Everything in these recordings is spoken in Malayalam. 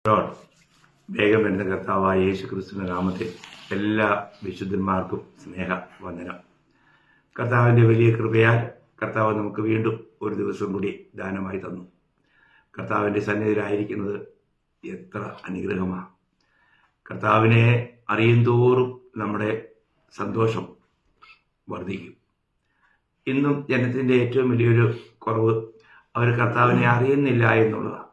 ലോർഡ്, വേഗം വരുന്ന കർത്താവായ യേശു ക്രിസ്തുവിന്റെ നാമത്തിൽ എല്ലാ വിശുദ്ധന്മാർക്കും സ്നേഹ വന്ദനം. കർത്താവിൻ്റെ വലിയ കൃപയാൽ കർത്താവ് നമുക്ക് വീണ്ടും ഒരു ദിവസം കൂടി ദാനമായി തന്നു. കർത്താവിൻ്റെ സന്നിധിയിലായിരിക്കുന്നത് എത്ര അനുഗ്രഹമാണ്. കർത്താവിനെ അറിയുന്തോറും നമ്മുടെ സന്തോഷം വർദ്ധിക്കും. ഇന്നും ജനത്തിൻ്റെ ഏറ്റവും വലിയൊരു കുറവ് അവർ കർത്താവിനെ അറിയുന്നില്ല എന്നുള്ളതാണ്.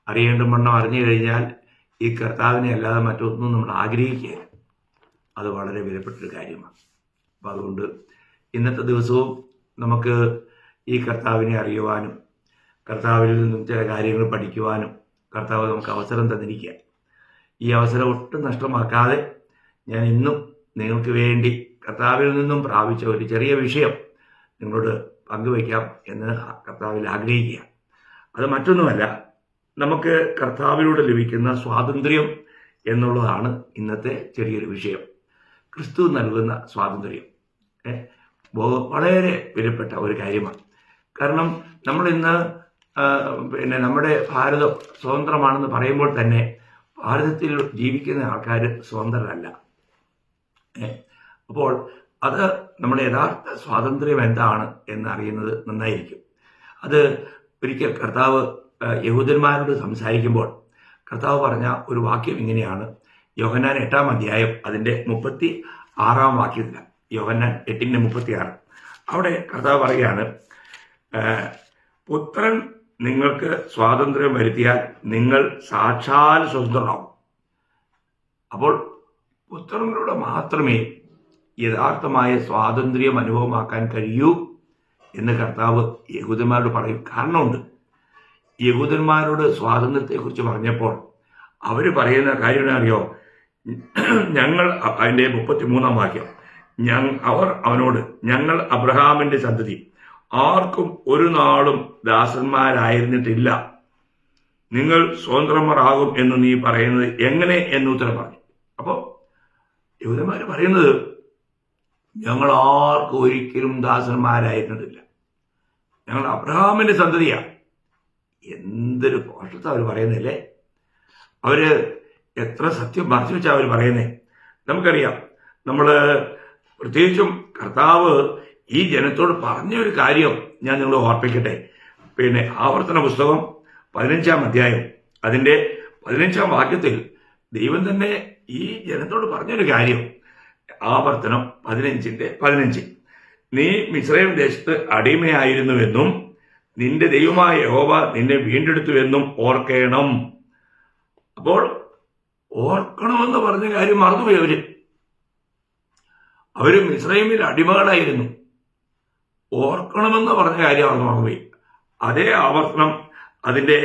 അറിയേണ്ട വണ്ണം അറിഞ്ഞു കഴിഞ്ഞാൽ ഈ കർത്താവിനെ അല്ലാതെ മറ്റൊന്നും നമ്മൾ ആഗ്രഹിക്കുകയില്ല. അത് വളരെ വിലപ്പെട്ടൊരു കാര്യമാണ്. അപ്പം അതുകൊണ്ട് ഇന്നത്തെ ദിവസവും നമുക്ക് ഈ കർത്താവിനെ അറിയുവാനും കർത്താവിൽ നിന്നും ചില കാര്യങ്ങൾ പഠിക്കുവാനും കർത്താവ് നമുക്ക് അവസരം തന്നിരിക്കുക. ഈ അവസരം ഒട്ടും നഷ്ടമാക്കാതെ ഞാൻ ഇന്നും നിങ്ങൾക്ക് വേണ്ടി കർത്താവിൽ നിന്നും പ്രാപിച്ച ഒരു ചെറിയ വിഷയം നിങ്ങളോട് പങ്കുവയ്ക്കാം എന്ന് കർത്താവിൽ ആഗ്രഹിക്കുക. അത് മറ്റൊന്നുമല്ല, നമുക്ക് കർത്താവിലൂടെ ലഭിക്കുന്ന സ്വാതന്ത്ര്യം എന്നുള്ളതാണ് ഇന്നത്തെ ചെറിയൊരു വിഷയം. ക്രിസ്തു നൽകുന്ന സ്വാതന്ത്ര്യം വളരെ വിലപ്പെട്ട ഒരു കാര്യമാണ്. കാരണം നമ്മളിന്ന് നമ്മുടെ ഭാരതം സ്വതന്ത്രമാണെന്ന് പറയുമ്പോൾ തന്നെ ഭാരതത്തിൽ ജീവിക്കുന്ന ആൾക്കാർ സ്വതന്ത്രരല്ല. അപ്പോൾ അത് നമ്മുടെ യഥാർത്ഥ സ്വാതന്ത്ര്യം എന്താണ് എന്നറിയുന്നത് നന്നായിരിക്കും. അത് ഒരിക്കൽ കർത്താവ് യഹൂദന്മാരോട് സംസാരിക്കുമ്പോൾ കർത്താവ് പറഞ്ഞ ഒരു വാക്യം ഇങ്ങനെയാണ്. യോഹന്നാൻ 8-ാം അധ്യായം അതിൻ്റെ 36-ാം വാക്യത്തില, യോഹന്നാൻ 8:36. അവിടെ കർത്താവ് പറയുകയാണ്, പുത്രൻ നിങ്ങൾക്ക് സ്വാതന്ത്ര്യം വരുത്തിയാൽ നിങ്ങൾ സാക്ഷാൽ സ്വതന്ത്രരാകും. അപ്പോൾ പുത്രനിലൂടെ മാത്രമേ യഥാർത്ഥമായ സ്വാതന്ത്ര്യം അനുഭവമാക്കാൻ കഴിയൂ എന്ന് കർത്താവ് യഹൂദന്മാരോട് പറയും. കാരണമുണ്ട്. യഹൂദന്മാരോട് സ്വാതന്ത്ര്യത്തെക്കുറിച്ച് പറഞ്ഞപ്പോൾ അവർ പറയുന്ന കാര്യം അറിയോ? ഞങ്ങൾ, അതിൻ്റെ 33-ാം വാക്യം, അവർ അവനോട്, ഞങ്ങൾ അബ്രഹാമിന്റെ സന്തതി, ആർക്കും ഒരു നാളും ദാസന്മാരായിരുന്നിട്ടില്ല, നിങ്ങൾ സ്വതന്ത്രന്മാരാകും എന്ന് നീ പറയുന്നത് എങ്ങനെ എന്ന് ഉത്തരം പറഞ്ഞു. അപ്പോൾ യഹൂദന്മാർ പറയുന്നത്, ഞങ്ങൾ ആർക്കും ഒരിക്കലും ദാസന്മാരായിരുന്നിട്ടില്ല, ഞങ്ങൾ അബ്രഹാമിന്റെ സന്തതിയാണ്. എന്തൊരു പോഷത്വം അവർ പറയുന്നില്ലേ? അവര് എത്ര സത്യം മറച്ചു വെച്ചാൽ അവർ പറയുന്നേ. നമുക്കറിയാം, നമ്മൾ പ്രത്യേകിച്ചും കർത്താവ് ഈ ജനത്തോട് പറഞ്ഞൊരു കാര്യം ഞാൻ നിങ്ങളെ ഓർപ്പിക്കട്ടെ. ആവർത്തന പുസ്തകം 15-ാം അധ്യായം അതിൻ്റെ 15-ാം വാക്യത്തിൽ ദൈവം തന്നെ ഈ ജനത്തോട് പറഞ്ഞൊരു കാര്യം. ആവർത്തനം 15:15, നീ മിസ്രയീം ദേശത്ത് അടിമയായിരുന്നുവെന്നും നിന്റെ ദൈവമായ യഹോവ നിന്നെ വീണ്ടെടുത്തുവെന്നും ഓർക്കണം. അപ്പോൾ ഓർക്കണമെന്ന് പറഞ്ഞ കാര്യം മറന്നുപോയി. അവര് മിസ്രയീമിൽ അടിമകളായിരുന്നു. ഓർക്കണമെന്ന് പറഞ്ഞ കാര്യം അവർ മറന്നുപോയി. അതേ ആവർത്തനം അതിൻ്റെ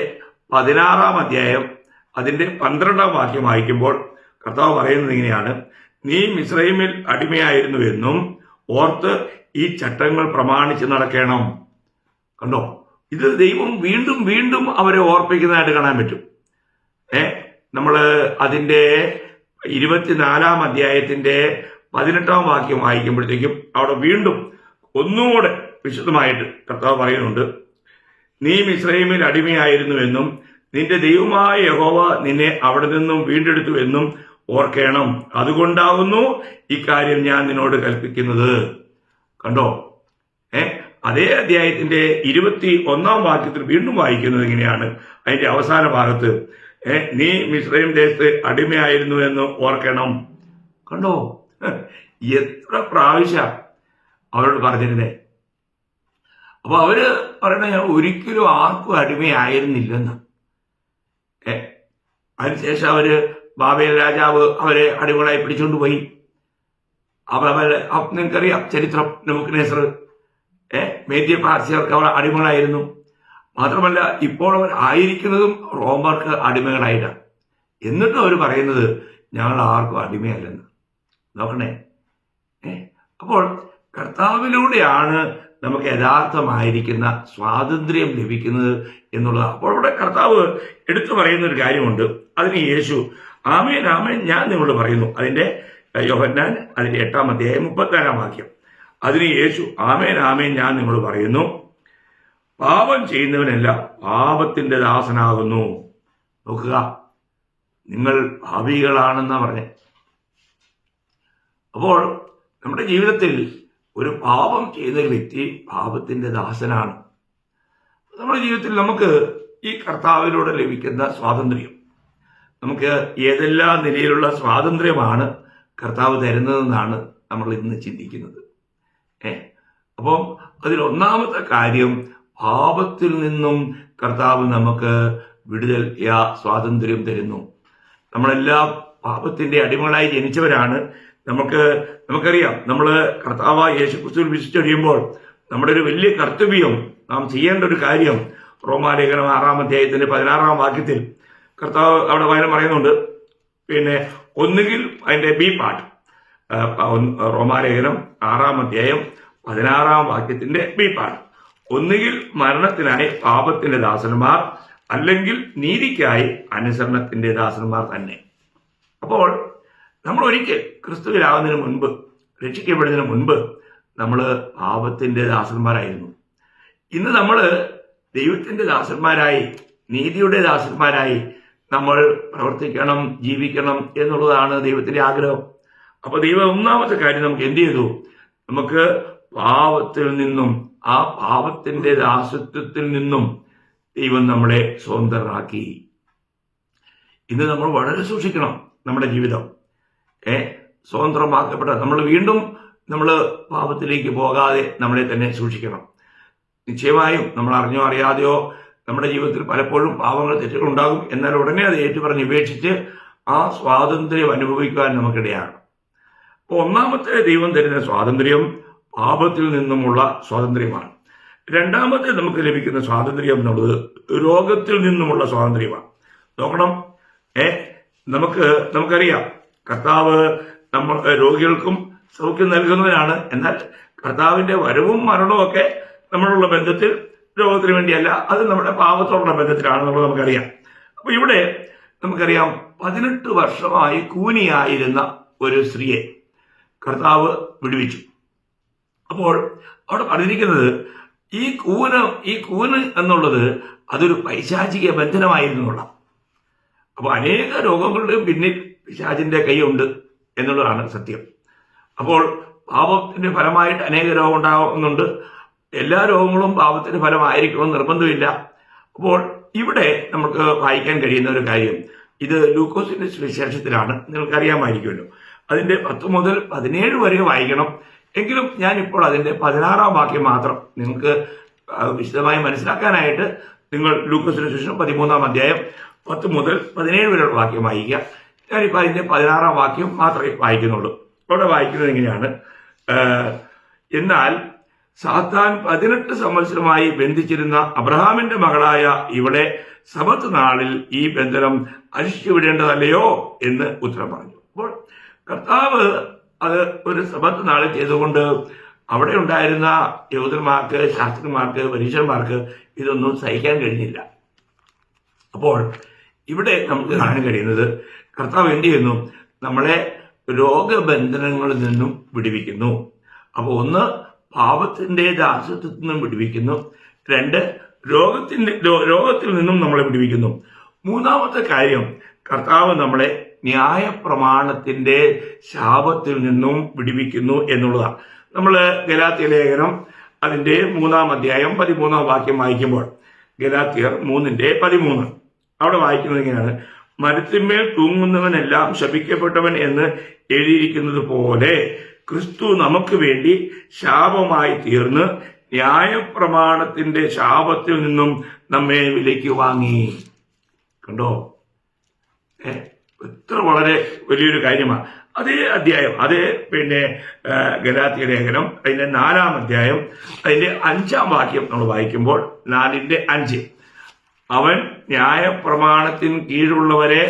16-ാം അധ്യായം അതിൻ്റെ 12-ാം വാക്യം വായിക്കുമ്പോൾ കർത്താവ് പറയുന്നത് ഇങ്ങനെയാണ്, നീ മിസ്രയീമിൽ അടിമയായിരുന്നുവെന്നും ഓർത്ത് ഈ ചട്ടങ്ങൾ പ്രമാണിച്ച് നടക്കണം. കണ്ടോ, ഇത് ദൈവം വീണ്ടും വീണ്ടും അവരെ ഓർപ്പിക്കുന്നതായിട്ട് കാണാൻ പറ്റും. നമ്മൾ അതിൻ്റെ 24-ാം അധ്യായത്തിന്റെ 18-ാം വാക്യം വായിക്കുമ്പോഴത്തേക്കും അവിടെ വീണ്ടും ഒന്നുകൂടെ വിശദമായിട്ട് കർത്താവ് പറയുന്നുണ്ട്, നീ മിസ്രയീമിൽ അടിമയായിരുന്നുവെന്നും നിന്റെ ദൈവമായ യഹോവ നിന്നെ അവിടെ നിന്നും വീണ്ടെടുത്തുവെന്നും ഓർക്കണം, അതുകൊണ്ടാവുന്നു ഇക്കാര്യം ഞാൻ നിന്നോട് കൽപ്പിക്കുന്നത്. കണ്ടോ, അതേ അധ്യായത്തിന്റെ 21-ാം വാക്യത്തിൽ വീണ്ടും വായിക്കുന്നത് ഇങ്ങനെയാണ്. അതിന്റെ അവസാന ഭാഗത്ത്, നീ മിസ്രയീം ദേശത്ത് അടിമയായിരുന്നു എന്ന് ഓർക്കണം. കണ്ടോ, എത്ര പ്രാവശ്യം അവരോട് പറഞ്ഞിരുന്നേ. അപ്പൊ അവര് പറയണ, ഞാൻ ഒരിക്കലും ആർക്കും അടിമയായിരുന്നില്ലെന്ന്. അതിനുശേഷം അവര് ബാബേൽ രാജാവ് അവരെ അടിമകളായി പിടിച്ചുകൊണ്ട് പോയി. നിങ്ങൾക്കറിയാം ചരിത്രം. നെബൂഖദ്നേസർ മേദ്യ പാർസ്യർക്ക് അവർ അടിമകളായിരുന്നു. മാത്രമല്ല ഇപ്പോൾ അവർ ആയിരിക്കുന്നതും റോമർക്ക് അടിമകളായിട്ടാണ്. എന്നിട്ടും അവർ പറയുന്നത് ഞങ്ങൾ ആർക്കും അടിമയല്ലെന്ന്. നോക്കണേ. അപ്പോൾ കർത്താവിലൂടെയാണ് നമുക്ക് യഥാർത്ഥമായിരിക്കുന്ന സ്വാതന്ത്ര്യം ലഭിക്കുന്നത് എന്നുള്ളത്. അപ്പോൾ ഇവിടെ കർത്താവ് എടുത്തു പറയുന്ന ഒരു കാര്യമുണ്ട്. അതിന് യേശു ആമേൻ ആമേൻ ഞാൻ നിങ്ങളോട് പറയുന്നു. അതിന്റെ യോഹന്നാൻ അതിന്റെ 8-ാം അധ്യായം 34-ാം വാക്യം. അതിന് യേശു ആമേൻ ആമേൻ ഞാൻ നിങ്ങളോട് പറയുന്നു, പാപം ചെയ്യുന്നവനെല്ലാം പാപത്തിന്റെ ദാസനാകുന്നു. നോക്കുക, നിങ്ങൾ പാപികളാണെന്നാ പറഞ്ഞേ. അപ്പോൾ നമ്മുടെ ജീവിതത്തിൽ ഒരു പാപം ചെയ്യുന്ന ഒരു വ്യക്തി പാപത്തിന്റെ ദാസനാണ്. നമ്മുടെ ജീവിതത്തിൽ നമുക്ക് ഈ കർത്താവിലൂടെ ലഭിക്കുന്ന സ്വാതന്ത്ര്യം, നമുക്ക് ഏതെല്ലാം നിലയിലുള്ള സ്വാതന്ത്ര്യമാണ് കർത്താവ് തരുന്നതെന്നാണ് നമ്മൾ ഇന്ന് ചിന്തിക്കുന്നത്. അപ്പം അതിൽ ഒന്നാമത്തെ കാര്യം, പാപത്തിൽ നിന്നും കർത്താവ് നമുക്ക് വിടുതൽ സ്വാതന്ത്ര്യം തരുന്നു. നമ്മളെല്ലാം പാപത്തിന്റെ അടിമകളായി ജനിച്ചവരാണ്. നമുക്കറിയാം, നമ്മൾ കർത്താവായ യേശുക്രിസ്തുവിൽ വിശ്വസിച്ചറിയുമ്പോൾ നമ്മുടെ ഒരു വലിയ കർത്തവ്യം, നാം ചെയ്യേണ്ട ഒരു കാര്യം, റോമാലേഖനം 6-ാം അധ്യായത്തിന്റെ 16-ാം വാക്യത്തിൽ കർത്താവ് അവിടെ വചനം പറയുന്നുണ്ട്. ഒന്നുകിൽ അതിന്റെ ബി പാർട്ട്, റോമാലേഖനം 6-ാം അധ്യായം 16-ാം വാക്യത്തിന്റെ ബി പാർട്ട്, ഒന്നുകിൽ മരണത്തിനായി പാപത്തിന്റെ ദാസന്മാർ, അല്ലെങ്കിൽ നീതിക്കായി അനുസരണത്തിന്റെ ദാസന്മാർ തന്നെ. അപ്പോൾ നമ്മൾ ഒരിക്കൽ ക്രിസ്തുവിലാവുന്നതിന് മുൻപ്, രക്ഷിക്കപ്പെടുന്നതിന് മുൻപ് നമ്മൾ പാപത്തിന്റെ ദാസന്മാരായിരുന്നു. ഇന്ന് നമ്മൾ ദൈവത്തിന്റെ ദാസന്മാരായി, നീതിയുടെ ദാസന്മാരായി നമ്മൾ പ്രവർത്തിക്കണം, ജീവിക്കണം എന്നുള്ളതാണ് ദൈവത്തിന്റെ ആഗ്രഹം. അപ്പൊ ദൈവം ഒന്നാമത്തെ കാര്യം നമുക്ക് എന്ത് ചെയ്തു? നമുക്ക് പാപത്തിൽ നിന്നും, ആ പാപത്തിന്റെ ദാസത്വത്തിൽ നിന്നും ദൈവം നമ്മളെ സ്വതന്ത്രരാക്കി. ഇന്ന് നമ്മൾ വളരെ സൂക്ഷിക്കണം നമ്മുടെ ജീവിതം. സ്വതന്ത്രമാക്കപ്പെട്ട നമ്മൾ വീണ്ടും പാപത്തിലേക്ക് പോകാതെ നമ്മളെ തന്നെ സൂക്ഷിക്കണം. നിശ്ചയമായും നമ്മൾ അറിഞ്ഞോ അറിയാതെയോ നമ്മുടെ ജീവിതത്തിൽ പലപ്പോഴും പാപങ്ങൾ, തെറ്റുകൾ ഉണ്ടാകും. എന്നാൽ ഉടനെ അത് ഏറ്റുപറഞ്ഞ് ഉപേക്ഷിച്ച് ആ സ്വാതന്ത്ര്യം അനുഭവിക്കാൻ നമുക്കിടയാണ്. അപ്പോൾ ഒന്നാമത്തെ ദൈവം തരുന്ന സ്വാതന്ത്ര്യം പാപത്തിൽ നിന്നുമുള്ള സ്വാതന്ത്ര്യമാണ്. രണ്ടാമത്തെ നമുക്ക് ലഭിക്കുന്ന സ്വാതന്ത്ര്യം എന്നുള്ളത് രോഗത്തിൽ നിന്നുമുള്ള സ്വാതന്ത്ര്യമാണ്. നോക്കണം, നമുക്കറിയാം കർത്താവ് രോഗികൾക്കും സൗഖ്യം നൽകുന്നവനാണ്. എന്നാൽ കർത്താവിന്റെ വരവും മരണവും ഒക്കെ നമ്മളുള്ള ബന്ധത്തിൽ രോഗത്തിന് വേണ്ടിയല്ല, അത് നമ്മുടെ പാപത്തോടുള്ള ബന്ധത്തിലാണെന്നുള്ളത് നമുക്കറിയാം. അപ്പൊ ഇവിടെ നമുക്കറിയാം, 18 വർഷമായി കൂനിയായിരുന്ന ഒരു സ്ത്രീയെ കർത്താവ് വിടുവിച്ചു. അപ്പോൾ അവിടെ പറഞ്ഞിരിക്കുന്നത് ഈ കൂന് എന്നുള്ളത് അതൊരു പൈശാചിക ബന്ധനമായിരുന്നുള്ള. അപ്പൊ അനേക രോഗങ്ങളുടെയും പിന്നിൽ പിശാചിന്റെ കൈയുണ്ട് എന്നുള്ളതാണ് സത്യം. അപ്പോൾ പാപത്തിന്റെ ഫലമായിട്ട് അനേക രോഗം ഉണ്ടാകുന്നുണ്ട്. എല്ലാ രോഗങ്ങളും പാപത്തിന്റെ ഫലമായിരിക്കണമെന്ന് നിർബന്ധമില്ല. അപ്പോൾ ഇവിടെ നമുക്ക് വായിക്കാൻ കഴിയുന്ന ഒരു കാര്യം, ഇത് ലൂക്കോസിന്റെ സുവിശേഷത്തിലാണ്, നിങ്ങൾക്കറിയാമായിരിക്കുമല്ലോ. അതിന്റെ 10 മുതൽ 17 വരെ വായിക്കണം. എങ്കിലും ഞാനിപ്പോൾ അതിന്റെ 16-ാം വാക്യം മാത്രം നിങ്ങൾക്ക് വിശദമായി മനസ്സിലാക്കാനായിട്ട് നിങ്ങൾ ലൂക്കോസിന്റെ സുവിശേഷം 13-ാം അധ്യായം 10 മുതൽ 17 വരെയുള്ള വാക്യം വായിക്കുക. ഞാനിപ്പോൾ അതിന്റെ 16-ാം വാക്യം മാത്രമേ വായിക്കുന്നുള്ളൂ. അവിടെ വായിക്കുന്നത് എങ്ങനെയാണ്? എന്നാൽ സാത്താൻ 18 സംവത്സരമായി ബന്ധിച്ചിരുന്ന അബ്രഹാമിന്റെ മകളായ ഇവിടെ സബത്ത് നാളിൽ ഈ ബന്ധനം അഴിച്ചുവിടേണ്ടതല്ലയോ എന്ന് ഉത്തരം പറഞ്ഞു. അപ്പോൾ കർത്താവ് അത് ഒരു സബത്ത് നാളിൽ ചെയ്തുകൊണ്ട് അവിടെ ഉണ്ടായിരുന്ന യഹൂദന്മാർക്ക്, ശാസ്ത്രിമാർക്ക്, പരീക്ഷന്മാർക്ക് ഇതൊന്നും സഹിക്കാൻ കഴിഞ്ഞില്ല. അപ്പോൾ ഇവിടെ നമുക്ക് കാണാൻ കഴിയുന്നത് കർത്താവ് എന്ത് ചെയ്യുന്നു? നമ്മളെ രോഗബന്ധനങ്ങളിൽ നിന്നും വിടുവിക്കുന്നു. അപ്പോൾ ഒന്ന്, പാപത്തിന്റെ ദാസ്യത്വത്തിൽ നിന്നും വിടുവിക്കുന്നു. 2, രോഗത്തിൽ നിന്നും നമ്മളെ വിടുവിക്കുന്നു. മൂന്നാമത്തെ കാര്യം, കർത്താവ് നമ്മളെ ന്യായപ്രമാണത്തിന്റെ ശാപത്തിൽ നിന്നും വിടുവിക്കുന്നു എന്നുള്ളതാണ്. നമ്മൾ ഗലാത്യ ലേഖനം അതിന്റെ 3-ാം അധ്യായം 13-ാം വാക്യം വായിക്കുമ്പോൾ, ഗലാത്യർ 3:13 അവിടെ വായിക്കുന്നത് ഇങ്ങനെയാണ്: മരത്തിന്മേൽ തൂങ്ങുന്നവനെല്ലാം ശപിക്കപ്പെട്ടവൻ എന്ന് എഴുതിയിരിക്കുന്നത് പോലെ ക്രിസ്തു നമുക്ക് വേണ്ടി ശാപമായി തീർന്ന് ന്യായപ്രമാണത്തിന്റെ ശാപത്തിൽ നിന്നും നമ്മെ വിലയ്ക്ക് വാങ്ങി. കണ്ടോ? എത്ര വളരെ വലിയൊരു കാര്യമാണ്. അതേ അധ്യായം, അതേ ഗലാത്യ ലേഖനം അതിന്റെ 4-ാം അധ്യായം അതിന്റെ 5-ാം വാക്യം നമ്മൾ വായിക്കുമ്പോൾ 4:5 അവൻ ന്യായപ്രമാണത്തിന് കീഴുള്ളവരെ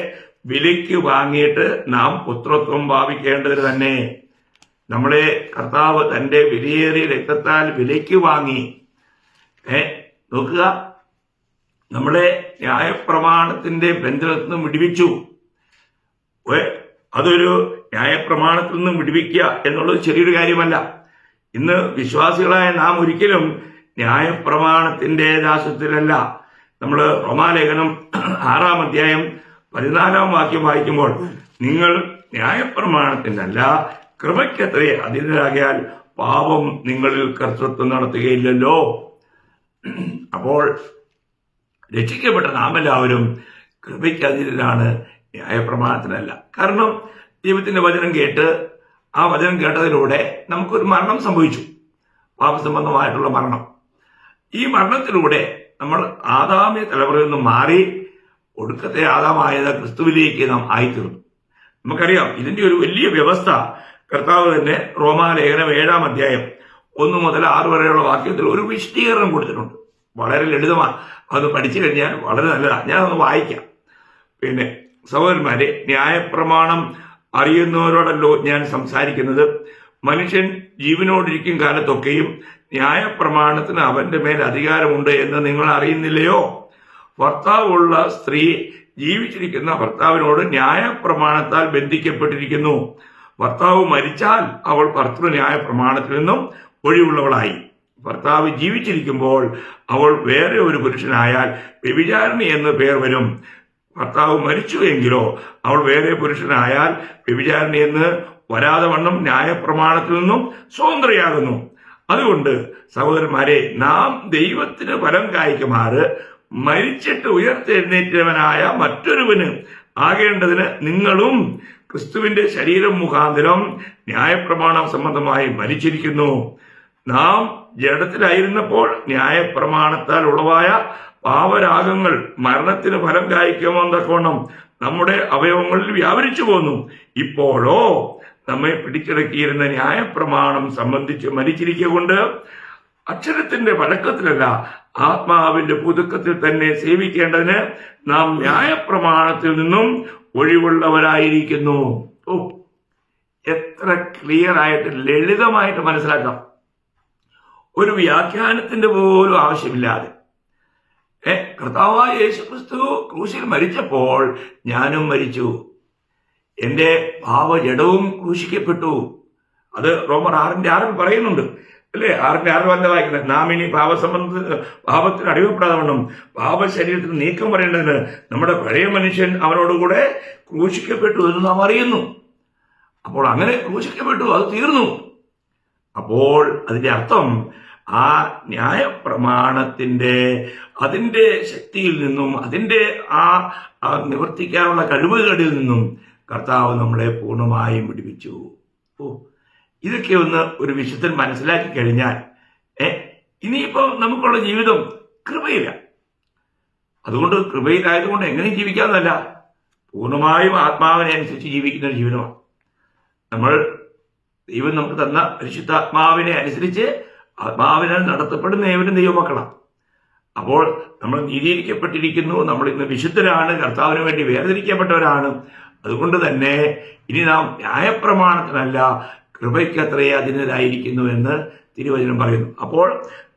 വിലയ്ക്ക് വാങ്ങിയിട്ട് നാം പുത്രത്വം ഭാവിക്കേണ്ടതിന് തന്നെ. നമ്മളെ കർത്താവ് തന്റെ വിലയേറിയ രക്തത്താൽ വിലയ്ക്ക് വാങ്ങി. നോക്കുക, നമ്മളെ ന്യായപ്രമാണത്തിന്റെ ബന്ധനത്തിൽ നിന്നും വിടുവിച്ചു. അതൊരു ന്യായപ്രമാണത്തിൽ നിന്നും വിടുവിക്കുക എന്നുള്ളത് ചെറിയൊരു കാര്യമല്ല. ഇന്ന് വിശ്വാസികളായ നാം ഒരിക്കലും ന്യായപ്രമാണത്തിന്റെ ദാസ്യത്തിലല്ല. നമ്മൾ റോമാലേഖനം 6-ാം അധ്യായം 14-ാം വാക്യം വായിക്കുമ്പോൾ, നിങ്ങൾ ന്യായപ്രമാണത്തിനല്ല കൃപയ്ക്കത്രേ അധീനരാകിയാൽ പാപം നിങ്ങളിൽ കർത്തൃത്വം നടത്തുകയില്ലല്ലോ. അപ്പോൾ രക്ഷിക്കപ്പെട്ട നാം എല്ലാവരും കൃപയ്ക്ക് അധീനരാണ്, ന്യായപ്രമാണത്തിനല്ല. കാരണം ദൈവത്തിന്റെ വചനം കേട്ട് ആ വചനം കേട്ടതിലൂടെ നമുക്കൊരു മരണം സംഭവിച്ചു, പാപസംബന്ധമായിട്ടുള്ള മരണം. ഈ മരണത്തിലൂടെ നമ്മൾ ആദാമ്യ തലമുറയിൽ നിന്ന് മാറി ഒടുക്കത്തെ ആദാമായത് ക്രിസ്തുവിലേക്ക് നാം ആയിത്തീർന്നു. നമുക്കറിയാം ഇതിന്റെ ഒരു വലിയ വ്യവസ്ഥ കർത്താവ് തന്നെ റോമാലേഖനം 7-ാം അധ്യായം 1 മുതൽ 6 വരെയുള്ള വാക്യത്തിൽ ഒരു വിശദീകരണം കൊടുത്തിട്ടുണ്ട്. വളരെ ലളിതമാണ്, അത് പഠിച്ചു കഴിഞ്ഞാൽ വളരെ നല്ലതാണ്. ഞാനതൊന്ന് വായിക്കാം. പിന്നെ സഹോദരന്മാരെ, ന്യായപ്രമാണം അറിയുന്നവരോടല്ലോ ഞാൻ സംസാരിക്കുന്നത്. മനുഷ്യൻ ജീവനോടിരിക്കും കാലത്തൊക്കെയും ന്യായപ്രമാണത്തിന് അവന്റെ മേൽ അധികാരമുണ്ട് എന്ന് നിങ്ങൾ അറിയുന്നില്ലയോ? ഭർത്താവുള്ള സ്ത്രീ ജീവിച്ചിരിക്കുന്ന ഭർത്താവിനോട് ന്യായപ്രമാണത്താൽ ബന്ധിക്കപ്പെട്ടിരിക്കുന്നു. ഭർത്താവ് മരിച്ചാൽ അവൾ ഭർതൃന്യായ പ്രമാണത്തിൽ നിന്നും ഒഴിവുള്ളവളായി. ഭർത്താവ് ജീവിച്ചിരിക്കുമ്പോൾ അവൾ വേറെ ഒരു പുരുഷനായാൽ വ്യഭിചാരിണി എന്ന് പേർ വരും. ഭർത്താവ് മരിച്ചു എങ്കിലോ അവൾ വേറെ പുരുഷനായാൽ വ്യഭിചാരിണി എന്ന് വരാതെ വണ്ണം ന്യായപ്രമാണത്തിൽ നിന്നും സ്വതന്ത്രയാകുന്നു. അതുകൊണ്ട് സഹോദരന്മാരെ, നാം ദൈവത്തിന് ഫലം കായ്ക്കുമാറ് മരിച്ചിട്ട് ഉയർത്തെഴുന്നേറ്റവനായ മറ്റൊരുവന് ആകേണ്ടതിന് നിങ്ങളും ക്രിസ്തുവിന്റെ ശരീരം മുഖാന്തരം ന്യായപ്രമാണം സംബന്ധമായി മരിച്ചിരിക്കുന്നു. നാം ജഡത്തിലായിരുന്നപ്പോൾ ന്യായപ്രമാണത്താൽ ഉളവായ പാപരാഗങ്ങൾ മരണത്തിന് ഫലം കായ്ക്കുമെന്നോണം നമ്മുടെ അവയവങ്ങളിൽ വ്യാപരിച്ചു പോന്നു. ഇപ്പോഴോ നമ്മെ പിടിച്ചടക്കിയിരുന്ന ന്യായപ്രമാണം സംബന്ധിച്ച് മരിച്ചിരിക്കൊണ്ട് അക്ഷരത്തിന്റെ വഴക്കത്തിലല്ല, ആത്മാവിന്റെ പുതുക്കത്തിൽ തന്നെ സേവിക്കേണ്ടതിന് നാം ന്യായപ്രമാണത്തിൽ നിന്നും ഒഴിവുള്ളവരായിരിക്കുന്നു. എത്ര ക്ലിയർ ആയിട്ട് ലളിതമായിട്ട് മനസ്സിലാക്കാം, ഒരു വ്യാഖ്യാനത്തിന്റെ പോലും ആവശ്യമില്ലാതെ. കർത്താവായ യേശുക്രിസ്തു ക്രൂശിൽ മരിച്ചപ്പോൾ ഞാനും മരിച്ചു, എന്റെ പാപജഡവും ക്രൂശിക്കപ്പെട്ടു. അത് റോമർ 6:6 പറയുന്നുണ്ട് അല്ലേ? 6:6 വായിക്കുന്നത്, നാം ഇനി പാപത്തിന് അടിമപ്പെടാതെ വണ്ണം പാപശരീരത്തിന് നീക്കം പറയേണ്ടതിന് നമ്മുടെ പഴയ മനുഷ്യൻ അവനോടുകൂടെ ക്രൂശിക്കപ്പെട്ടു എന്ന് നാം അറിയുന്നു. അപ്പോൾ അങ്ങനെ ക്രൂശിക്കപ്പെട്ടു, അത് തീർന്നു. അപ്പോൾ അതിന്റെ അർത്ഥം ആ ന്യായപ്രമാണത്തിന്റെ അതിന്റെ ശക്തിയിൽ നിന്നും അതിന്റെ ആ നിവർത്തിക്കാനുള്ള കഴിവുകളിൽ നിന്നും കർത്താവ് നമ്മളെ പൂർണ്ണമായും വിടുവിച്ചു. ഇതൊക്കെ ഒന്ന് ഒരു വിശുദ്ധൻ മനസ്സിലാക്കി കഴിഞ്ഞാൽ ഇനിയിപ്പോ നമുക്കുള്ള ജീവിതം കൃപയില്ല. അതുകൊണ്ട് കൃപയിലായതുകൊണ്ട് എങ്ങനെ ജീവിക്കാമെന്നല്ല, പൂർണ്ണമായും ആത്മാവിനെ അനുസരിച്ച് ജീവിക്കുന്ന ഒരു ജീവിതമാണ്. നമ്മൾ ദൈവം നമുക്ക് തന്ന പരിശുദ്ധാത്മാവിനെ അനുസരിച്ച് ആത്മാവിനാൽ നടത്തപ്പെടുന്ന ഏവരും ദൈവമക്കളാണ്. അപ്പോൾ നമ്മൾ നീതീകരിക്കപ്പെട്ടിരിക്കുന്നു, നമ്മൾ ഇന്ന് വിശുദ്ധരാണ്, കർത്താവിന് വേണ്ടി വേർതിരിക്കപ്പെട്ടവരാണ്. അതുകൊണ്ട് തന്നെ ഇനി നാം ന്യായപ്രമാണത്തിനല്ല കൃപയ്ക്കത്രേ അധീനരായിരിക്കുന്നു എന്ന് തിരുവചനം പറയുന്നു. അപ്പോൾ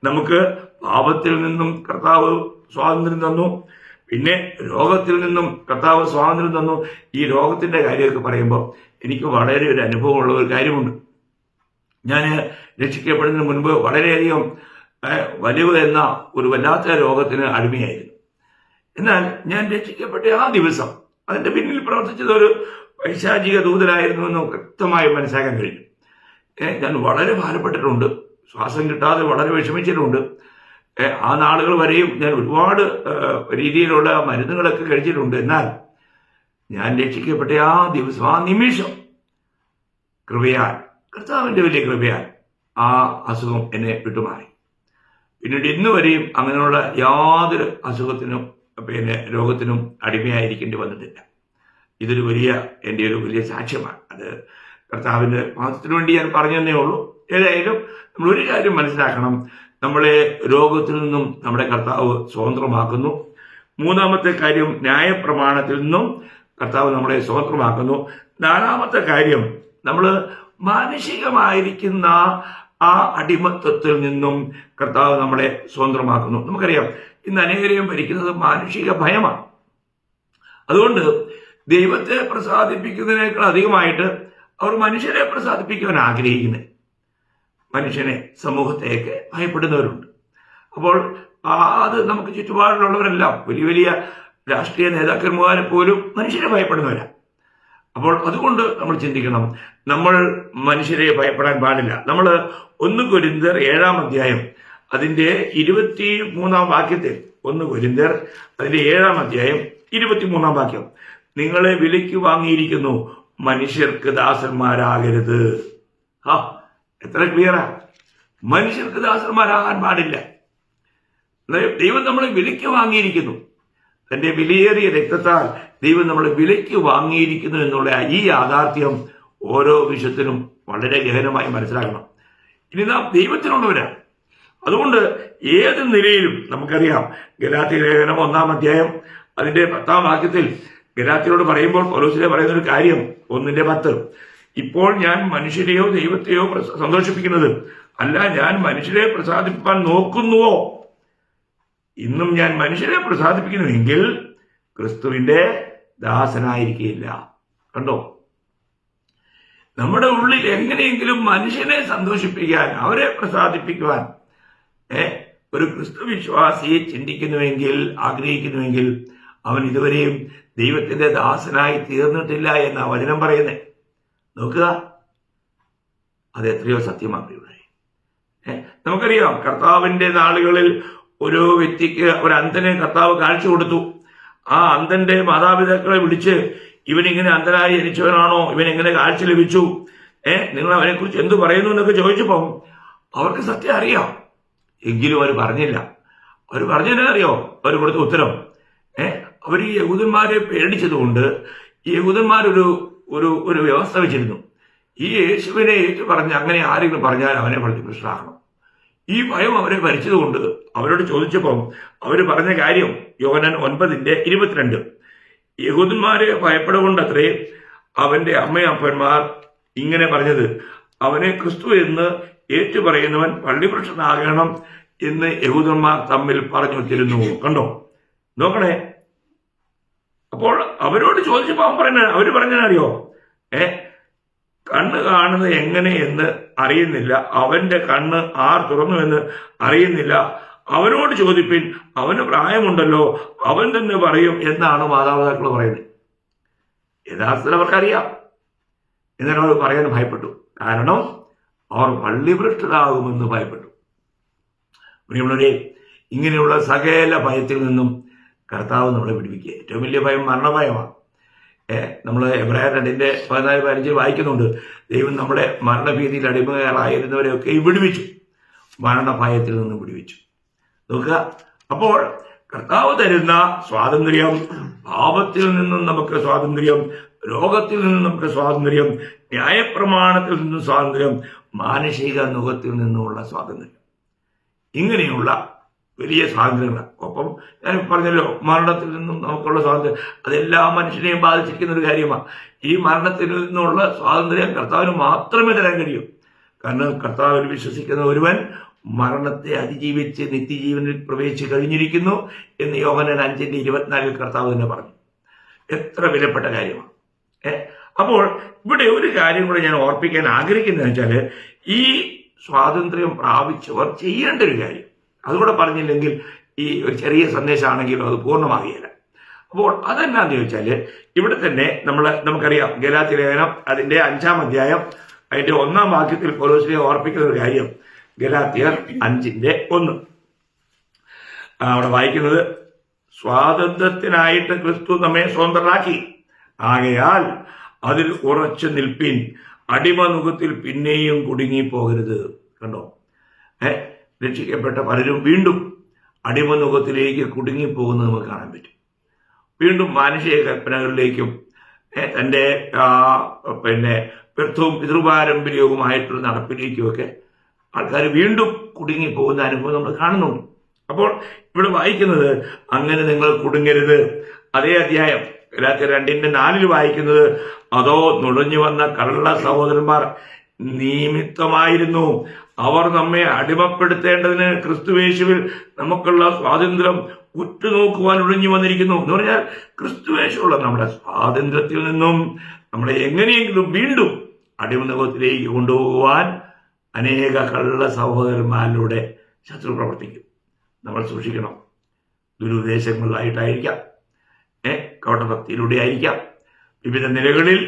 നമുക്ക് പാപത്തിൽ നിന്നും കർത്താവ് സ്വാതന്ത്ര്യം തന്നു, പിന്നെ രോഗത്തിൽ നിന്നും കർത്താവ് സ്വാതന്ത്ര്യം തന്നു. ഈ രോഗത്തിന്റെ കാര്യമൊക്കെ പറയുമ്പോൾ എനിക്ക് വളരെ ഒരു അനുഭവമുള്ള ഒരു കാര്യമുണ്ട്. ഞാൻ രക്ഷിക്കപ്പെടുന്നതിന് മുൻപ് വളരെയധികം വലിവ് എന്ന ഒരു വല്ലാത്ത രോഗത്തിന് അടിമയായിരുന്നു. എന്നാൽ ഞാൻ രക്ഷിക്കപ്പെട്ട ആ ദിവസം അതിന്റെ പിന്നിൽ പ്രവർത്തിച്ചത് ഒരു പൈശാചിക ദൂതനായിരുന്നു എന്ന് വ്യക്തമായി മനസ്സിലാക്കാൻ കഴിഞ്ഞു. ഞാൻ വളരെ ഭാരപ്പെട്ടിട്ടുണ്ട്, ശ്വാസം കിട്ടാതെ വളരെ വിഷമിച്ചിട്ടുണ്ട്. ആ നാളുകൾ വരെയും ഞാൻ ഒരുപാട് രീതിയിലുള്ള മരുന്നുകളൊക്കെ കഴിച്ചിട്ടുണ്ട്. എന്നാൽ ഞാൻ രക്ഷിക്കപ്പെട്ട ആ ദിവസം, ആ നിമിഷം, കൃപയാൽ, കർത്താവിന്റെ വലിയ കൃപയാൽ ആ അസുഖം എന്നെ വിട്ടുമാറി. പിന്നീട് ഇന്ന് വരെയും അങ്ങനെയുള്ള യാതൊരു അസുഖത്തിനും രോഗത്തിനും അടിമയായിരിക്കേണ്ടി വന്നിട്ടില്ല. ഇതൊരു എൻ്റെ ഒരു വലിയ സാക്ഷ്യമാണ്. അത് കർത്താവിന്റെ മാസത്തിനു വേണ്ടി ഞാൻ പറഞ്ഞു തന്നേ ഉള്ളൂ. ഏതായാലും നമ്മൾ ഒരു കാര്യം മനസ്സിലാക്കണം, നമ്മളെ രോഗത്തിൽ നിന്നും നമ്മുടെ കർത്താവ് സ്വതന്ത്രമാക്കുന്നു. മൂന്നാമത്തെ കാര്യം, ന്യായപ്രമാണത്തിൽ നിന്നും കർത്താവ് നമ്മളെ സ്വതന്ത്രമാക്കുന്നു. നാലാമത്തെ കാര്യം, നമ്മൾ മാനുഷികമായിരിക്കുന്ന ആ അടിമത്വത്തിൽ നിന്നും കർത്താവ് നമ്മളെ സ്വതന്ത്രമാക്കുന്നു. നമുക്കറിയാം ഇന്ന് അനേകരെയും ഭരിക്കുന്നത് മാനുഷിക ഭയമാണ്. അതുകൊണ്ട് ദൈവത്തെ പ്രസാദിപ്പിക്കുന്നതിനേക്കാൾ അധികമായിട്ട് അവർ മനുഷ്യരെ പ്രസാദിപ്പിക്കുവാൻ ആഗ്രഹിക്കുന്നത്, മനുഷ്യനെ, സമൂഹത്തെയൊക്കെ ഭയപ്പെടുന്നവരുണ്ട്. അപ്പോൾ അത് നമുക്ക് ചുറ്റുപാടിലുള്ളവരെല്ലാം വലിയ വലിയ രാഷ്ട്രീയ നേതാക്കന്മാരെ പോലും മനുഷ്യരെ ഭയപ്പെടുന്നവരാണ്. അപ്പോൾ അതുകൊണ്ട് നമ്മൾ ചിന്തിക്കണം, നമ്മൾ മനുഷ്യരെ ഭയപ്പെടാൻ പാടില്ല. നമ്മൾ 1 കൊരിന്ത്യർ 7-ാം അധ്യായം അതിന്റെ 23-ാം വാക്യത്തിൽ, 1 കൊരിന്ത്യർ അതിന്റെ 7-ാം അധ്യായം 23-ാം വാക്യം, നിങ്ങളെ വിലയ്ക്ക് വാങ്ങിയിരിക്കുന്നു, മനുഷ്യർക്ക് ദാസന്മാരാകരുത്. എത്ര ക്ലിയറാ! മനുഷ്യർക്ക് ദാസന്മാരാകാൻ പാടില്ല. ദൈവം നമ്മളെ വിലയ്ക്ക് വാങ്ങിയിരിക്കുന്നു. തന്റെ വിലയേറിയ രക്തത്താൽ ദൈവം നമ്മളെ വിലയ്ക്ക് വാങ്ങിയിരിക്കുന്നു എന്നുള്ള ഈ യാഥാർത്ഥ്യം ഓരോ വിശുദ്ധനും വളരെ ഗഹനമായി മനസ്സിലാക്കണം. ഇനി നാം ദൈവത്തിനുള്ളവരാണ്. അതുകൊണ്ട് ഏത് നിലയിലും നമുക്കറിയാം, ഗലാത്യ ലേഖനം 1-ാം അധ്യായം അതിന്റെ 10-ാം വാക്യത്തിൽ ഗലാത്യരോട് പറയുമ്പോൾ പൗലോസിനെ പറയുന്ന ഒരു കാര്യം 1:10, ഇപ്പോൾ ഞാൻ മനുഷ്യരെയോ ദൈവത്തെയോ സന്തോഷിപ്പിക്കുന്നത് അല്ല, ഞാൻ മനുഷ്യരെ പ്രസാദിപ്പിക്കാൻ നോക്കുന്നുവോ? ഇന്നും ഞാൻ മനുഷ്യരെ പ്രസാദിപ്പിക്കുന്നുവെങ്കിൽ ക്രിസ്തുവിന്റെ ദാസനായിരിക്കില്ല. കണ്ടോ? നമ്മുടെ ഉള്ളിൽ എങ്ങനെയെങ്കിലും മനുഷ്യനെ സന്തോഷിപ്പിക്കാൻ, അവരെ പ്രസാദിപ്പിക്കുവാൻ ഒരു ക്രിസ്തു വിശ്വാസിയെ ചിന്തിക്കുന്നുവെങ്കിൽ, ആഗ്രഹിക്കുന്നുവെങ്കിൽ, അവൻ ഇതുവരെയും ദൈവത്തിന്റെ ദാസനായി തീർന്നിട്ടില്ല എന്ന വചനം പറയുന്നേ. നോക്കുക, അത് എത്രയോ സത്യമാണ് ഇവിടെ. നമുക്കറിയാം, കർത്താവിന്റെ നാളുകളിൽ ഓരോ വ്യക്തിക്ക് ഒരു അന്ധനെ കർത്താവ് കാഴ്ച കൊടുത്തു. ആ അന്ധന്റെ മാതാപിതാക്കളെ വിളിച്ച്, ഇവനിങ്ങനെ അന്ധനായി ജനിച്ചവനാണോ, ഇവൻ എങ്ങനെ കാഴ്ച ലഭിച്ചു, നിങ്ങൾ അവനെ കുറിച്ച് എന്തു പറയുന്നു എന്നൊക്കെ ചോദിച്ചപ്പോ അവർക്ക് സത്യം അറിയാം. എങ്കിലും അവർ പറഞ്ഞില്ല. അവർ പറഞ്ഞതിനറിയോ അവർ കൊടുത്ത ഉത്തരം? അവർ ഈ യഹൂദന്മാരെ പേടിച്ചതുകൊണ്ട് ഈ യഹൂദന്മാരൊരു ഒരു ഒരു വ്യവസ്ഥ വെച്ചിരുന്നു. ഈ യേശുവിനെ ഏറ്റു പറഞ്ഞ് അങ്ങനെ ആരെങ്കിലും പറഞ്ഞാൽ അവനെ വളരെ പ്രശ്നമാകണം. ഈ ഭയം അവരെ ഭരിച്ചതുകൊണ്ട് അവരോട് ചോദിച്ചപ്പം അവർ പറഞ്ഞ കാര്യം യോഹന്നാൻ 9:22, യഹൂദന്മാരെ ഭയപ്പെടുകൊണ്ടത്രേ അവന്റെ അമ്മയപ്പന്മാർ ഇങ്ങനെ പറഞ്ഞത്, അവനെ ക്രിസ്തു എന്ന് ഏറ്റുപറയുന്നവൻ പള്ളിപ്രശ്നനാകണം എന്ന് യഹൂദന്മാർ തമ്മിൽ പറഞ്ഞു വെച്ചിരുന്നു. കണ്ടോ? നോക്കണേ. അപ്പോൾ അവരോട് ചോദിച്ചപ്പോൾ അവര് പറഞ്ഞറിയോ, കണ്ണ് കാണുന്നത് എങ്ങനെയെന്ന് അറിയുന്നില്ല, അവന്റെ കണ്ണ് ആർ തുറന്നു എന്ന് അറിയുന്നില്ല, അവനോട് ചോദിപ്പിൻ, അവന് പ്രായമുണ്ടല്ലോ, അവൻ തന്നെ പറയും എന്നാണ് മാതാപിതാക്കൾ പറയുന്നത്. യഥാർത്ഥത്തിൽ അവർക്കറിയാം, എന്നാലും അവർ പറയാൻ ഭയപ്പെട്ടു. കാരണം അവർ പള്ളിഭ്രഷ്ടരാകുമെന്ന് ഭയപ്പെട്ടു. പ്രിയമുള്ളവരെ, ഇങ്ങനെയുള്ള സകല ഭയത്തിൽ നിന്നും കർത്താവ് നമ്മളെ വിടുവിക്കുക. ഏറ്റവും വലിയ ഭയം മരണഭയമാണ്. നമ്മൾ എബ്രായർ 2:14-15 വായിക്കുന്നുണ്ട്, ദൈവം നമ്മുടെ മരണഭീതിയിൽ അടിമകളായിരുന്നവരെയൊക്കെ വിടുവിച്ചു, മരണഭയത്തിൽ നിന്നും വിടുവിച്ചു. നോക്കുക, അപ്പോൾ കർത്താവ് തരുന്ന സ്വാതന്ത്ര്യം, പാപത്തിൽ നിന്നും നമുക്ക് സ്വാതന്ത്ര്യം, രോഗത്തിൽ നിന്നും നമുക്ക് സ്വാതന്ത്ര്യം, ന്യായപ്രമാണത്തിൽ നിന്നും സ്വാതന്ത്ര്യം, മാനുഷിക നുഖത്തിൽ നിന്നുമുള്ള സ്വാതന്ത്ര്യം, ഇങ്ങനെയുള്ള വലിയ സ്വാതന്ത്ര്യങ്ങളാണ്. ഒപ്പം ഞാൻ പറഞ്ഞല്ലോ, മരണത്തിൽ നിന്നും നമുക്കുള്ള സ്വാതന്ത്ര്യം, അതെല്ലാ മനുഷ്യനെയും ബാധിച്ചിരിക്കുന്ന ഒരു കാര്യമാണ്. ഈ മരണത്തിൽ നിന്നുള്ള സ്വാതന്ത്ര്യം കർത്താവിന് മാത്രമേ തരാൻ കഴിയൂ. കാരണം കർത്താവിൽ വിശ്വസിക്കുന്ന ഒരുവൻ മരണത്തെ അതിജീവിച്ച് നിത്യജീവനിൽ പ്രവേശിച്ച് കഴിഞ്ഞിരിക്കുന്നു എന്ന് യോഹന്നാൻ 5:24 കർത്താവ് തന്നെ പറഞ്ഞു. എത്ര വിലപ്പെട്ട കാര്യമാണ്. അപ്പോൾ ഇവിടെ ഒരു കാര്യം കൂടെ ഞാൻ ഓർപ്പിക്കാൻ ആഗ്രഹിക്കുന്നത് വെച്ചാൽ, ഈ സ്വാതന്ത്ര്യം പ്രാപിച്ചവർ ചെയ്യേണ്ട ഒരു കാര്യം, അതുകൂടെ പറഞ്ഞില്ലെങ്കിൽ ഈ ഒരു ചെറിയ സന്ദേശമാണെങ്കിലും അത് പൂർണ്ണമാകുകയില്ല. അപ്പോൾ അതെന്നാന്ന് ചോദിച്ചാൽ, ഇവിടെ തന്നെ നമുക്കറിയാം, ഗലാത്യ ലേഖനം അതിന്റെ 5-ാം അധ്യായം അതിന്റെ 1-ാം വാക്യത്തിൽ പൗലോസിനെ ഓർപ്പിക്കുന്ന ഒരു കാര്യം, ഗലാത്യർ 5:1 അവിടെ വായിക്കുന്നത്, സ്വാതന്ത്ര്യത്തിനായിട്ട് ക്രിസ്തു നമ്മെ സ്വതന്ത്രരാക്കി, ആകയാൽ അതിൽ ഉറച്ചു നിൽപ്പിൻ, അടിമനുഖത്തിൽ പിന്നെയും കുടുങ്ങിപ്പോകരുത്. കണ്ടോ? രക്ഷിക്കപ്പെട്ട പലരും വീണ്ടും അടിമനുഖത്തിലേക്ക് കുടുങ്ങിപ്പോകുന്നത് നമുക്ക് കാണാൻ പറ്റും. വീണ്ടും മാനുഷിക കൽപ്പനകളിലേക്കും തന്റെ വ്യർത്ഥവും പിതൃപാരമ്പര്യവുമായിട്ടുള്ള നടപ്പിലേക്കുമൊക്കെ ആൾക്കാർ വീണ്ടും കുടുങ്ങിപ്പോകുന്ന അനുഭവം നമ്മൾ കാണുന്നുണ്ട്. അപ്പോൾ ഇവിടെ വായിക്കുന്നത്, അങ്ങനെ നിങ്ങൾ കുടുങ്ങരുത്. അതേ അധ്യായം ഗലാത്യർ 2:4 വായിക്കുന്നത്, അതോ നുഴഞ്ഞു വന്ന കള്ള സഹോദരന്മാർ നിമിത്തമായിരുന്നു, അവർ നമ്മെ അടിമപ്പെടുത്തേണ്ടതിന് ക്രിസ്തുവേശുവിൽ നമുക്കുള്ള സ്വാതന്ത്ര്യം ഉറ്റുനോക്കുവാൻ ഒഴിഞ്ഞു വന്നിരിക്കുന്നു. എന്ന് പറഞ്ഞാൽ ക്രിസ്തുവേശുള്ള നമ്മുടെ സ്വാതന്ത്ര്യത്തിൽ നിന്നും നമ്മളെ എങ്ങനെയെങ്കിലും വീണ്ടും അടിമനുഖത്തിലേക്ക് കൊണ്ടുപോകുവാൻ അനേക കള്ള സഹോദരന്മാരിലൂടെ ശത്രു പ്രവർത്തിക്കും. നമ്മൾ സൂക്ഷിക്കണം. ദുരുദ്ദേശങ്ങളിലായിട്ടായിരിക്കാം, കപടഭക്തിയിലൂടെ ആയിരിക്കാം. വിവിധ നിലകളിൽ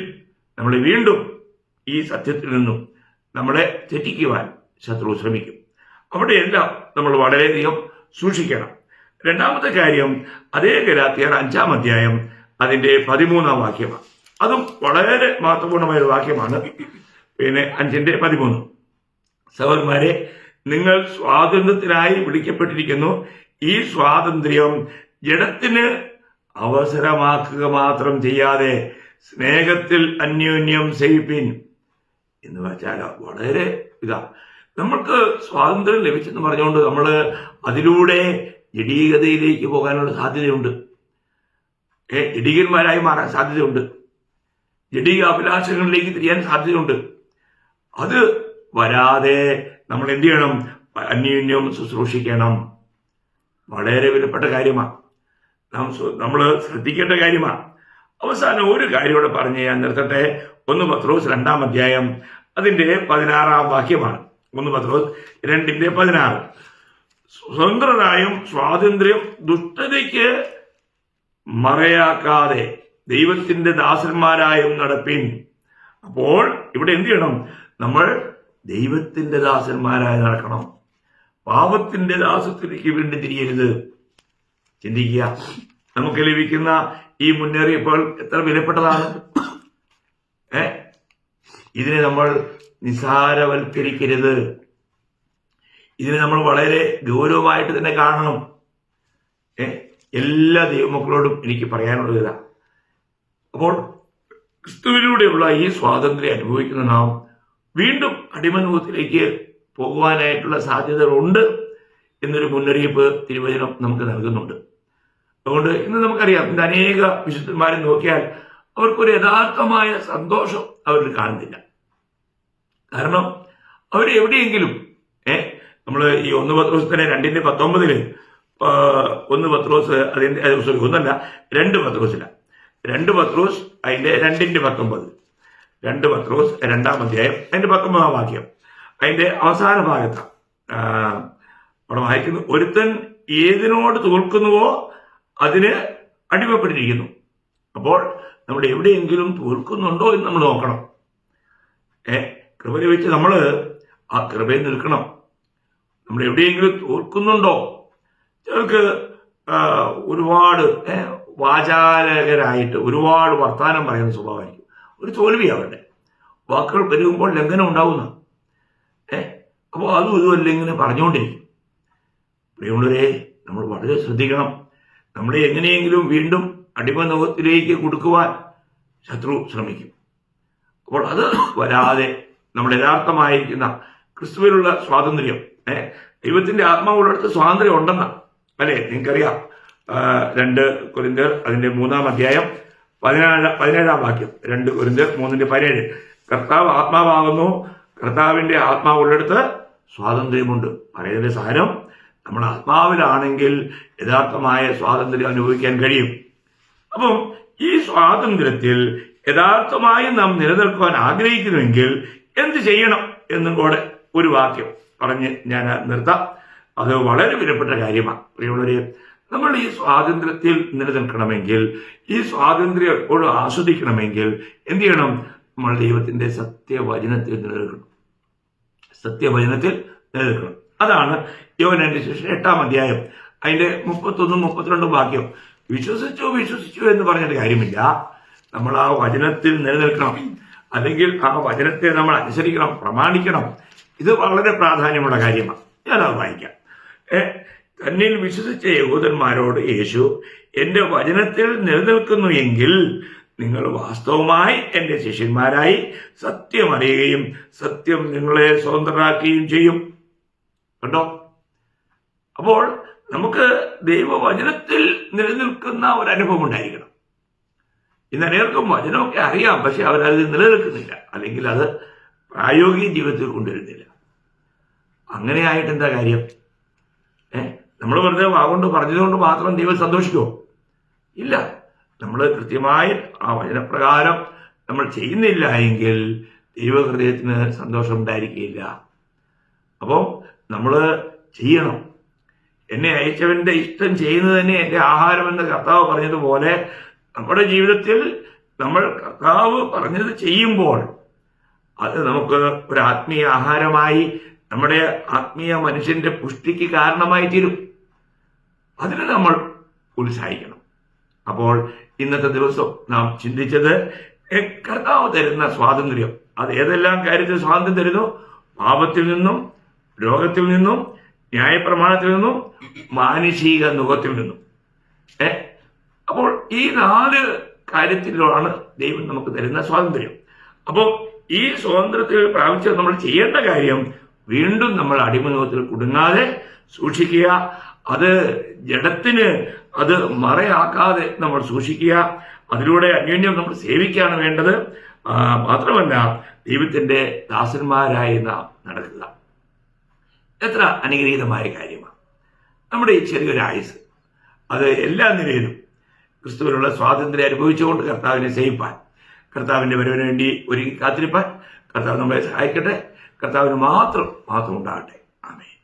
നമ്മൾ വീണ്ടും ഈ സത്യത്തിൽ നിന്നും നമ്മളെ തെറ്റിക്കുവാൻ ശത്രു ശ്രമിക്കും. അവിടെയെല്ലാം നമ്മൾ വളരെയധികം സൂക്ഷിക്കണം. രണ്ടാമത്തെ കാര്യം, അതേ ഗലാത്യർ 5-ാം അധ്യായം അതിന്റെ 13-ാം വാക്യമാണ്. അതും വളരെ മഹത്വപൂർണമായ ഒരു വാക്യമാണ്. 5:13, സഹോദരന്മാരെ, നിങ്ങൾ സ്വാതന്ത്ര്യത്തിനായി വിളിക്കപ്പെട്ടിരിക്കുന്നു. ഈ സ്വാതന്ത്ര്യം ജഡത്തിന് അവസരമാക്കുക മാത്രം ചെയ്യാതെ സ്നേഹത്തിൽ അന്യോന്യം സേവിപ്പിൻ എന്ന് വെച്ചാൽ വളരെ നമ്മൾക്ക് സ്വാതന്ത്ര്യം ലഭിച്ചെന്ന് പറഞ്ഞുകൊണ്ട് നമ്മൾ അതിലൂടെ ജഡീകതയിലേക്ക് പോകാനുള്ള സാധ്യതയുണ്ട്. ജഡീകന്മാരായി മാറാൻ സാധ്യതയുണ്ട്. ജഡീക അഭിലാഷങ്ങളിലേക്ക് തിരിയാൻ സാധ്യതയുണ്ട്. അത് വരാതെ നമ്മൾ എന്ത് ചെയ്യണം? അന്യോന്യം ശുശ്രൂഷിക്കണം. വളരെ വിലപ്പെട്ട കാര്യമാണ്. നമ്മൾ ശ്രദ്ധിക്കേണ്ട കാര്യമാണ്. അവസാനം ഒരു കാര്യം കൂടെ പറഞ്ഞ് ഞാൻ നിർത്തട്ടെ. 1 പത്രോസ് 2-ാം അധ്യായം അതിന്റെ 16-ാം വാക്യമാണ്. 1 പത്രോസ് 2:16. സ്വതന്ത്രരായും സ്വാതന്ത്ര്യം ദുഷ്ടതയ്ക്ക് മറയാക്കാതെ ദൈവത്തിന്റെ ദാസന്മാരായും നടപ്പിൻ. അപ്പോൾ ഇവിടെ എന്ത് ചെയ്യണം? നമ്മൾ ദൈവത്തിന്റെ ദാസന്മാരായി നടക്കണം. പാപത്തിന്റെ ദാസത്തിലേക്ക് വേണ്ടി തിരിയരുത്. ചിന്തിക്കുക, നമുക്ക് ലഭിക്കുന്ന ഈ മുന്നറിയിപ്പുകൾ എത്ര വിലപ്പെട്ടതാണ്. ഇതിനെ നമ്മൾ നിസ്സാരവൽക്കരിക്കരുത്. ഇതിനെ നമ്മൾ വളരെ ഗൗരവമായിട്ട് തന്നെ കാണണം. എല്ലാ ദൈവമക്കളോടും എനിക്ക് പറയാനുള്ളത് ഇതാ. അപ്പോൾ ക്രിസ്തുവിലൂടെയുള്ള ഈ സ്വാതന്ത്ര്യം അനുഭവിക്കുന്ന നാം വീണ്ടും അടിമനുഭവത്തിലേക്ക് പോകുവാനായിട്ടുള്ള സാധ്യതകളുണ്ട് എന്നൊരു മുന്നറിയിപ്പ് തിരുവചനം നമുക്ക് നൽകുന്നുണ്ട്. അതുകൊണ്ട് ഇന്ന് നമുക്കറിയാം, ഇന്ന് അനേക വിശുദ്ധന്മാരെ നോക്കിയാൽ അവർക്കൊരു യഥാർത്ഥമായ സന്തോഷം അവരിൽ കാണുന്നില്ല. കാരണം അവർ എവിടെയെങ്കിലും നമ്മൾ ഈ 1 പത്രോസിന്റെ 2:19 1 പത്രോസ് അതിന്റെ 2 പത്രോസില്ല 2 പത്രോസ് അതിന്റെ 2:19 2 പത്രോസ് 2-ാം അധ്യായം അതിന്റെ 19-ാം വാക്യം അതിന്റെ അവസാന ഭാഗത്ത് അവിടെ വായിക്കുന്നു, ഒരുത്തൻ ഏതിനോട് തോൽക്കുന്നുവോ അതിന് അടിമപ്പെട്ടിരിക്കുന്നു. അപ്പോൾ നമ്മൾ എവിടെയെങ്കിലും തോൽക്കുന്നുണ്ടോ എന്ന് നമ്മൾ നോക്കണം. കൃപ ലഭിച്ച് നമ്മൾ ആ കൃപയിൽ നിൽക്കണം. നമ്മൾ എവിടെയെങ്കിലും തോൽക്കുന്നുണ്ടോ? ചിലർക്ക് ഒരുപാട് വാചാലകരായിട്ട് ഒരുപാട് വർത്തമാനം പറയുന്ന സ്വഭാവമായിരിക്കും. ഒരു തോൽവി അവരുടെ വാക്കുകൾ പെരുകുമ്പോൾ ലംഘനം ഉണ്ടാവുന്ന അപ്പോൾ അതും ഇതുമല്ല ഇങ്ങനെ പറഞ്ഞുകൊണ്ടിരിക്കും. പ്രിയമുള്ളവരെ, നമ്മൾ വളരെ ശ്രദ്ധിക്കണം. നമ്മളെ എങ്ങനെയെങ്കിലും വീണ്ടും അടിമനുഭവത്തിലേക്ക് കൊടുക്കുവാൻ ശത്രു ശ്രമിക്കും. അപ്പോൾ അത് വരാതെ നമ്മൾ യഥാർത്ഥമായിരിക്കുന്ന ക്രിസ്തുവിലുള്ള സ്വാതന്ത്ര്യം, ദൈവത്തിന്റെ ആത്മാവുള്ളടത്ത് സ്വാതന്ത്ര്യം ഉണ്ടെന്ന അല്ലെ നിങ്ങൾക്കറിയാം. 2 കൊരിന്ത്യർ അതിന്റെ 3-ാം അധ്യായം 17-ാം വാക്യം 2 കൊരിന്ത്യർ 3:17 കർത്താവ് ആത്മാവാകുന്നു, കർത്താവിന്റെ ആത്മാവുള്ളിടത്ത് സ്വാതന്ത്ര്യമുണ്ട്. പറയുന്നതിന്റെ സാരം, നമ്മൾ ആത്മാവിലാണെങ്കിൽ യഥാർത്ഥമായ സ്വാതന്ത്ര്യം അനുഭവിക്കാൻ കഴിയും. അപ്പം ഈ സ്വാതന്ത്ര്യത്തിൽ യഥാർത്ഥമായി നാം നിലനിൽക്കുവാൻ ആഗ്രഹിക്കുന്നുവെങ്കിൽ എന്ത് ചെയ്യണം എന്നും കൂടെ ഒരു വാക്യം പറഞ്ഞ് ഞാൻ നിർത്താം. അത് വളരെ വിലപ്പെട്ട കാര്യമാണ്. പ്രിയമുള്ളവരെ, നമ്മൾ ഈ സ്വാതന്ത്ര്യത്തിൽ നിലനിൽക്കണമെങ്കിൽ, ഈ സ്വാതന്ത്ര്യം എപ്പോഴും ആസ്വദിക്കണമെങ്കിൽ എന്ത് ചെയ്യണം? നമ്മൾ ദൈവത്തിന്റെ സത്യവചനത്തിൽ നിലനിൽക്കണം. സത്യവചനത്തിൽ നിലനിൽക്കണം. അതാണ് യോഹന്നാന്റെ സുവിശേഷം 8-ാം അധ്യായം അതിന്റെ 31-32 വാക്യം. വിശ്വസിച്ചു എന്ന് പറഞ്ഞിട്ട് കാര്യമില്ല. നമ്മൾ ആ വചനത്തിൽ നിലനിൽക്കണം. അല്ലെങ്കിൽ ആ വചനത്തെ നമ്മൾ അനുസരിക്കണം, പ്രമാണിക്കണം. ഇത് വളരെ പ്രാധാന്യമുള്ള കാര്യമാണ്. ഞാനത് വായിക്കാം. തന്നിൽ വിശ്വസിച്ച യഹൂദന്മാരോട് യേശു, എന്റെ വചനത്തിൽ നിലനിൽക്കുന്നു എങ്കിൽ നിങ്ങൾ വാസ്തവമായി എന്റെ ശിഷ്യന്മാരായി സത്യം അറിയുകയും സത്യം നിങ്ങളെ സ്വതന്ത്രരാക്കുകയും ചെയ്യും. കണ്ടോ? അപ്പോൾ നമുക്ക് ദൈവവചനത്തിൽ നിലനിൽക്കുന്ന ഒരു അനുഭവം ഉണ്ടായിരിക്കണം. ഇന്ന് അനേർക്കും വചനമൊക്കെ അറിയാം, പക്ഷെ അവരത് നിലനിൽക്കുന്നില്ല, അല്ലെങ്കിൽ അത് പ്രായോഗിക ജീവിതത്തിൽ കൊണ്ടുവരുന്നില്ല. അങ്ങനെയായിട്ട് എന്താ കാര്യം? നമ്മൾ വെറുതെ വാഗൊണ്ട് പറഞ്ഞതുകൊണ്ട് മാത്രം ദൈവം സന്തോഷിക്കുമോ? ഇല്ല. നമ്മൾ കൃത്യമായി ആ വചനപ്രകാരം നമ്മൾ ചെയ്യുന്നില്ല എങ്കിൽ ദൈവഹൃദയത്തിന് സന്തോഷം ഉണ്ടായിരിക്കില്ല. അപ്പോൾ നമ്മൾ ചെയ്യണം. എന്നെ അയച്ചവന്റെ ഇഷ്ടം ചെയ്യുന്നത് തന്നെ എന്റെ ആഹാരം എന്ന് കർത്താവ് പറഞ്ഞതുപോലെ നമ്മുടെ ജീവിതത്തിൽ നമ്മൾ കർത്താവ് പറഞ്ഞത് ചെയ്യുമ്പോൾ അത് നമുക്ക് ഒരു ആത്മീയ ആഹാരമായി നമ്മുടെ ആത്മീയ മനുഷ്യന്റെ പുഷ്ടിക്ക് കാരണമായി തീരും. അതിന് നമ്മൾ ഉത്സാഹിക്കണം. അപ്പോൾ ഇന്നത്തെ ദിവസം നാം ചിന്തിച്ചത് കർത്താവ് തരുന്ന സ്വാതന്ത്ര്യം, അത് ഏതെല്ലാം കാര്യത്തിൽ സ്വാതന്ത്ര്യം തരുന്നു? പാപത്തിൽ നിന്നും, രോഗത്തിൽ നിന്നും, ന്യായപ്രമാണത്തിൽ നിന്നും, മാനുഷിക നുഖത്തിൽ നിന്നും. അപ്പോൾ ഈ 4 കാര്യത്തിലാണ് ദൈവം നമുക്ക് തരുന്ന സ്വാതന്ത്ര്യം. അപ്പോൾ ഈ സ്വാതന്ത്ര്യത്തിൽ പ്രാപിച്ച് നമ്മൾ ചെയ്യേണ്ട കാര്യം, വീണ്ടും നമ്മൾ അടിമനുഖത്തിൽ കുടുങ്ങാതെ സൂക്ഷിക്കുക. അത് ജഡത്തിന് അത് മറയാക്കാതെ നമ്മൾ സൂക്ഷിക്കുക. അതിലൂടെ അന്യോന്യം നമ്മൾ സേവിക്കുകയാണ് വേണ്ടത്. മാത്രമല്ല, ദൈവത്തിന്റെ ദാസന്മാരായി നാം നടക്കുക. എത്ര അനുഗ്രഹീതമായ കാര്യമാണ് നമ്മുടെ ഈ ചെറിയൊരു ആയുസ്. അത് എല്ലാ നിലയിലും ക്രിസ്തുവിനുള്ള സ്വാതന്ത്ര്യം അനുഭവിച്ചുകൊണ്ട് കർത്താവിനെ സേവിപ്പാൻ, കർത്താവിന്റെ വരവിന് വേണ്ടി ഒരുങ്ങി കാത്തിരിപ്പാൻ കർത്താവ് നമ്മളെ സഹായിക്കട്ടെ. കർത്താവിന് മാത്രം ഉണ്ടാകട്ടെ. ആമേൻ.